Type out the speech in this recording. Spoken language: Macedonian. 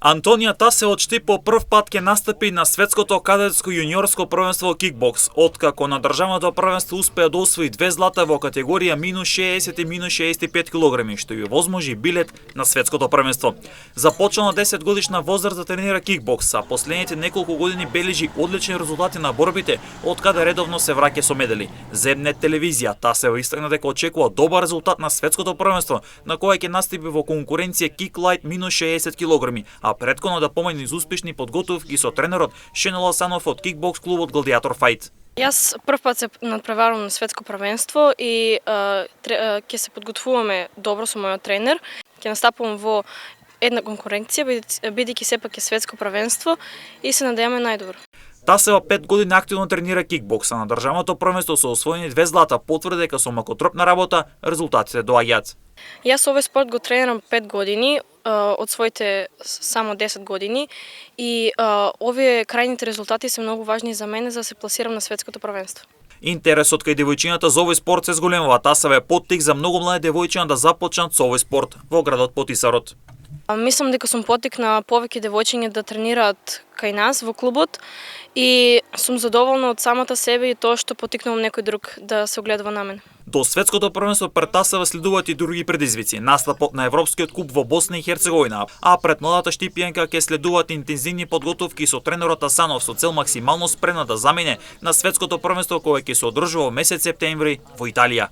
Антонија Тасева Чти по прв пат ќе настапи на светското кадетско јуниорско првенство кикбокс, откако на државното првенство успеа да освои 2 злата во категорија минус 60 и минус 65 килограми, што ја возможи билет на светското првенство. Започнала 10 годишна возраст да тренира кикбокс, а последните неколку години бележи одлични резултати на борбите, откаде редовно се враќа со медали. За М-нет телевизија Тасева истакна дека очекува добар резултат на светското првенство, на кое ќе настапи во конкуренција кик-лайт минус 60 килограми, а претходно да помине низ успешни подготовки со тренерот Шенол Асанов од кикбокс клубот Гладиатор Фајт. Јас прв пат се надпреварувам на светско првенство и ќе се подготвуваме добро со мојот тренер. Ќе настапувам во една конкуренција, бидејќи сепак е светско првенство и се надеваме најдобро. Тасева 5 години активно тренира кикбокс, а на државното првенство со освоени 2 злата потврди дека со макотропна работа резултатите доаѓаат. Јас овој спорт го тренирам 5 години, од своите само 10 години и овие крајните резултати се многу важни за мене за да се пласирам на светското првенство. Интересот кај девојчината за овој спорт се зголемува. Тасева е поттик за многу млади девојчиња да започнат со овој спорт во градот Потисарот. Мислам дека сум поттик на повеќе девојчиња да тренираат кај нас во клубот и сум задоволна од самата себе и тоа што поттикнувам некој друг да се огледува на мене. До светското првенство пред Тасева следуваат и други предизвици. Настапот на Европскиот куп во Босна и Херцеговина, а пред младата штипијанка ќе следуваат интензивни подготовки со тренерот Асанов со цел максимално спремна да замине на светското првенство кое ќе се одржува во месец септември во Италија.